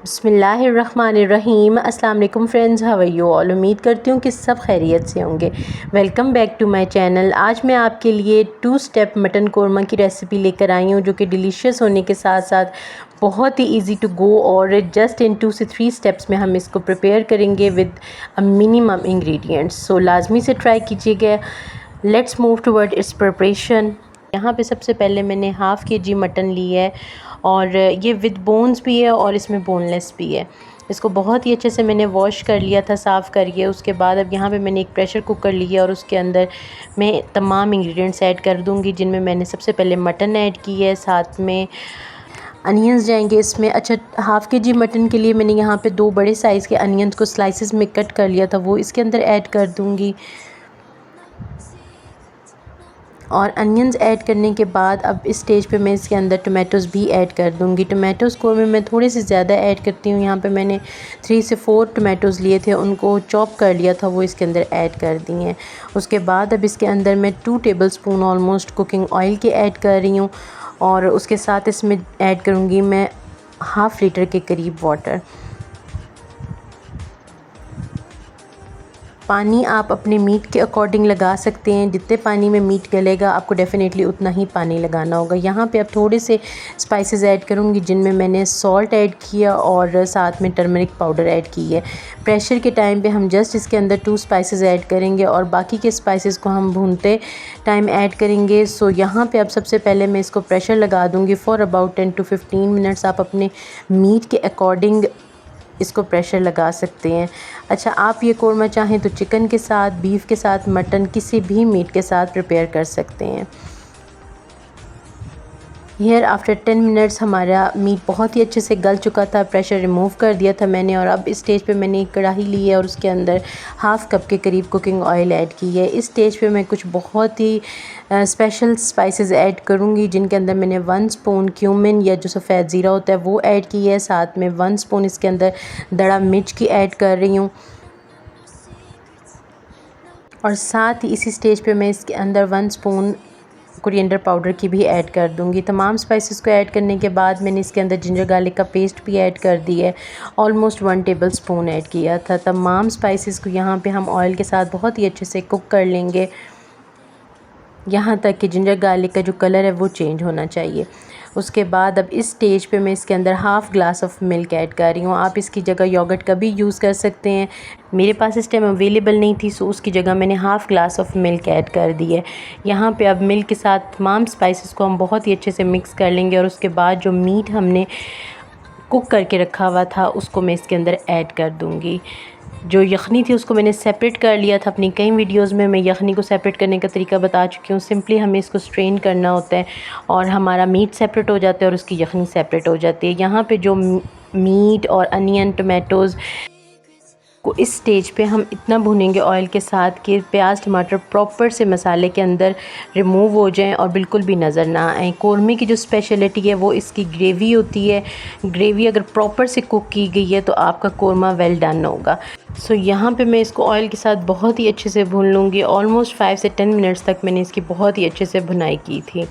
बिस्मिल्लाहिर्रहमानिर्रहीम। अस्सलाम वालेकुम friends, how are you all. उम्मीद करती हूँ कि सब खैरियत से होंगे। Welcome back to my channel. आज मैं आपके लिए 2 स्टेप मटन कोरमा की रेसिपी लेकर आई हूँ, जो कि डिलीशियस होने के साथ साथ बहुत ही इजी टू गो और जस्ट इन 2 से 3 स्टेप्स में हम इसको प्रिपेयर करेंगे विद अ मिनिमम इंग्रेडिएंट्स। सो लाजमी से ट्राई कीजिएगा। Let's move toward it's preparation. यहाँ पे सबसे पहले मैंने हाफ़ kg मटन ली है और ये विद बोन्स भी है और इसमें बोनलेस भी है। इसको बहुत ही अच्छे से मैंने वॉश कर लिया था साफ़ करके। उसके बाद अब यहाँ पे मैंने एक प्रेशर कुकर लिया और उसके अंदर मैं तमाम इंग्रेडिएंट्स ऐड कर दूँगी, जिनमें मैंने सबसे पहले मटन ऐड की है, साथ में अनियंस जाएंगे इसमें। अच्छा, हाफ़ kg मटन के लिए मैंने यहाँ पे 2 बड़े साइज़ के अनियंस को स्लाइसेस में कट कर लिया था, वो इसके अंदर ऐड कर दूँगी। और अनियंस ऐड करने के बाद अब इस स्टेज पे मैं इसके अंदर टोमेटोज़ भी ऐड कर दूँगी। टोमेटोज़ को मैं थोड़े से ज़्यादा ऐड करती हूँ। यहाँ पे मैंने 3 से 4 टोमेटोज़ लिए थे, उनको चॉप कर लिया था, वो इसके अंदर ऐड कर दिए हैं। उसके बाद अब इसके अंदर मैं 2 टेबलस्पून ऑलमोस्ट कुकिंग ऑयल के ऐड कर रही हूँ और उसके साथ इसमें ऐड करूँगी मैं हाफ़ लीटर के करीब वाटर। पानी आप अपने मीट के अकॉर्डिंग लगा सकते हैं। जितने पानी में मीट गलेगा आपको डेफ़िनेटली उतना ही पानी लगाना होगा। यहाँ पे अब थोड़े से स्पाइसेस ऐड करूँगी, जिनमें मैंने सॉल्ट ऐड किया और साथ में टर्मरिक पाउडर ऐड की है। प्रेशर के टाइम पे हम जस्ट इसके अंदर 2 स्पाइसेस ऐड करेंगे और बाकी के स्पाइसेस को हम भूनते टाइम ऐड करेंगे। सो यहाँ पे अब सबसे पहले मैं इसको प्रेशर लगा दूँगी फॉर अबाउट 10 to 15 मिनट्स। आप अपने मीट के अकॉर्डिंग इसको प्रेशर लगा सकते हैं। अच्छा, आप ये कोरमा चाहें तो चिकन के साथ, बीफ के साथ, मटन, किसी भी मीट के साथ प्रिपेयर कर सकते हैं। हियर आफ्टर 10 मिनट्स हमारा मीट बहुत ही अच्छे से गल चुका था। प्रेशर रिमूव कर दिया था मैंने और अब इस स्टेज पे मैंने एक कढ़ाई ली है और उसके अंदर हाफ़ कप के करीब कुकिंग ऑयल ऐड की है। इस स्टेज पे मैं कुछ बहुत ही स्पेशल स्पाइसेस ऐड करूँगी, जिनके अंदर मैंने 1 स्पून क्यूमिन या जो सफ़ेद ज़ीरा होता है वो ऐड की है। साथ में 1 स्पून इसके अंदर दड़ा मिर्च की ऐड कर रही हूँ और साथ ही इसी स्टेज पे मैं इसके अंदर 1 स्पून कोरिएंडर पाउडर की भी ऐड कर दूंगी। तमाम स्पाइसेस को ऐड करने के बाद मैंने इसके अंदर जिंजर गार्लिक का पेस्ट भी ऐड कर दी है। ऑलमोस्ट 1 टेबलस्पून ऐड किया था। तमाम स्पाइसेस को यहाँ पे हम ऑयल के साथ बहुत ही अच्छे से कुक कर लेंगे, यहाँ तक कि जिंजर गार्लिक का जो कलर है वो चेंज होना चाहिए। उसके बाद अब इस स्टेज पे मैं इसके अंदर half glass of milk add कर रही हूँ। आप इसकी जगह योगर्ट का भी यूज़ कर सकते हैं। मेरे पास इस टाइम अवेलेबल नहीं थी, सो उसकी जगह मैंने half glass of milk add कर दी है। यहाँ पे अब मिल्क के साथ तमाम स्पाइसेस को हम बहुत ही अच्छे से मिक्स कर लेंगे और उसके बाद जो मीट हमने कुक करके रखा हुआ था उसको मैं इसके अंदर ऐड कर दूँगी। जो यखनी थी उसको मैंने सेपरेट कर लिया था। अपनी कई वीडियोस में मैं यखनी को सेपरेट करने का तरीका बता चुकी हूँ। सिंपली हमें इसको स्ट्रेन करना होता है और हमारा मीट सेपरेट हो जाता है और उसकी यखनी सेपरेट हो जाती है। यहाँ पे जो मीट और अनियन, टमाटोज़ को इस स्टेज पे हम इतना भूनेंगे ऑयल के साथ कि प्याज टमाटर प्रॉपर से मसाले के अंदर रिमूव हो जाएं और बिल्कुल भी नज़र ना आए। कोरमे की जो स्पेशलिटी है वो इसकी ग्रेवी होती है। ग्रेवी अगर प्रॉपर से कुक की गई है तो आपका कोरमा वेल डन होगा। सो यहाँ पे मैं इसको ऑयल के साथ बहुत ही अच्छे से भून लूँगी। ऑलमोस्ट 5 से 10 मिनट्स तक मैंने इसकी बहुत ही अच्छे से भुनाई की थी।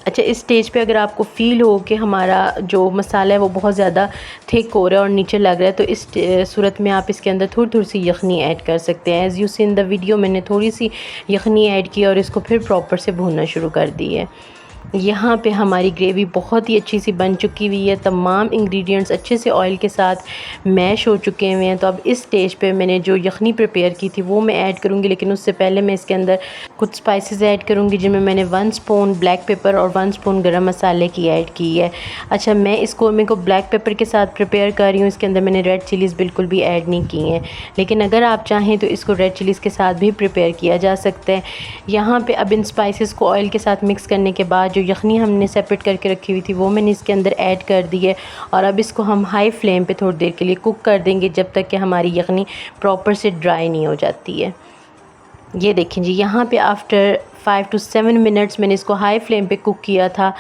अच्छा, इस स्टेज पे अगर आपको फ़ील हो कि हमारा जो मसाला है वो बहुत ज़्यादा थिक हो रहा है और नीचे लग रहा है, तो इस सूरत में आप इसके अंदर थोड़ी थोड़ी सी यखनी ऐड कर सकते हैं। As you see in the video, मैंने थोड़ी सी यखनी ऐड की और इसको फिर प्रॉपर से भूनना शुरू कर दी है। यहाँ पे हमारी ग्रेवी बहुत ही अच्छी सी बन चुकी हुई है। तमाम इंग्रेडिएंट्स अच्छे से ऑयल के साथ मैश हो चुके हुए हैं। तो अब इस स्टेज पे मैंने जो यखनी प्रिपेयर की थी वो मैं ऐड करूँगी, लेकिन उससे पहले मैं इसके अंदर कुछ स्पाइसेस ऐड करूँगी, जिनमें मैंने 1 स्पून ब्लैक पेपर और 1 स्पून गरम मसाले की ऐड की है। अच्छा, मैं इस कोरमे को ब्लैक पेपर के साथ प्रिपेयर कर रही हूँ। इसके अंदर मैंने रेड चिलीज़ बिल्कुल भी ऐड नहीं की हैं, लेकिन अगर आप चाहें तो इसको रेड चिलीज़ के साथ भी प्रिपेयर किया जा सकता है। यहाँ पे अब इन स्पाइसेस को ऑयल के साथ मिक्स करने के बाद जो यखनी हमने सेपरेट करके रखी हुई थी वो मैंने इसके अंदर ऐड कर दी है और अब इसको हम हाई फ्लेम पे थोड़ी देर के लिए कुक कर देंगे, जब तक कि हमारी यखनी प्रॉपर से ड्राई नहीं हो जाती है। ये देखें जी, यहाँ पे आफ्टर 5 to 7 मिनट्स मैंने इसको हाई फ्लेम पे कुक किया था,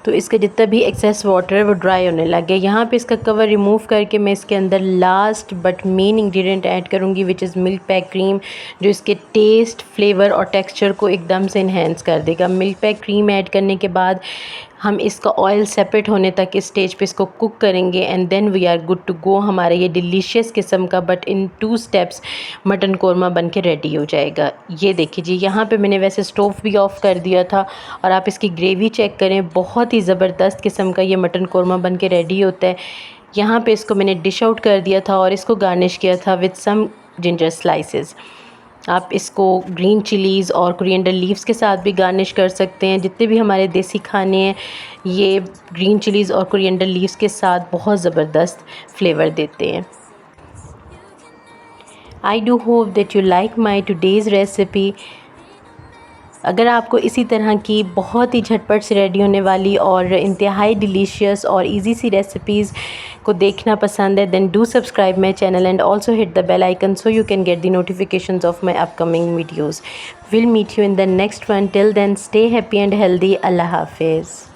तो इसका जितना भी एक्सेस वाटर है वो ड्राई होने लग गया। यहाँ पे इसका कवर रिमूव करके मैं इसके अंदर last but main ingredient add करूँगी, which is milk pack cream, जो इसके टेस्ट, फ्लेवर और टेक्सचर को एकदम से इन्हेंस कर देगा। मिल्क पैक क्रीम ऐड करने के बाद हम इसका ऑयल सेपरेट होने तक इस स्टेज पे इसको कुक करेंगे and then we are good to go. हमारा ये डिलीशियस किस्म का but in 2 steps mutton korma बन के रेडी हो जाएगा। ये देखिए जी, यहाँ पे मैंने वैसे स्टोव भी ऑफ़ कर दिया था और आप इसकी ग्रेवी चेक करें, बहुत ही ज़बरदस्त किस्म का ये मटन कोरमा बन के रेडी होता है। यहाँ पे इसको मैंने डिश आउट कर दिया था और इसको गार्निश किया था विद सम जिंजर स्लाइसेस। आप इसको ग्रीन चिलीज़ और कोरिएंडर लीव्स के साथ भी गार्निश कर सकते हैं। जितने भी हमारे देसी खाने हैं ये ग्रीन चिलीज़ और कोरिएंडर लीव्स के साथ बहुत ज़बरदस्त फ्लेवर देते हैं। I do hope that you like my today's recipe। अगर आपको इसी तरह की बहुत ही झटपट से रेडी होने वाली और इंतहाई डिलीशियस और इजी सी रेसिपीज़ को देखना पसंद है then do subscribe my channel and also hit the bell icon so you can get the notifications of my upcoming videos। We'll meet you in the next one. Till then, stay happy and healthy. Allah Hafiz।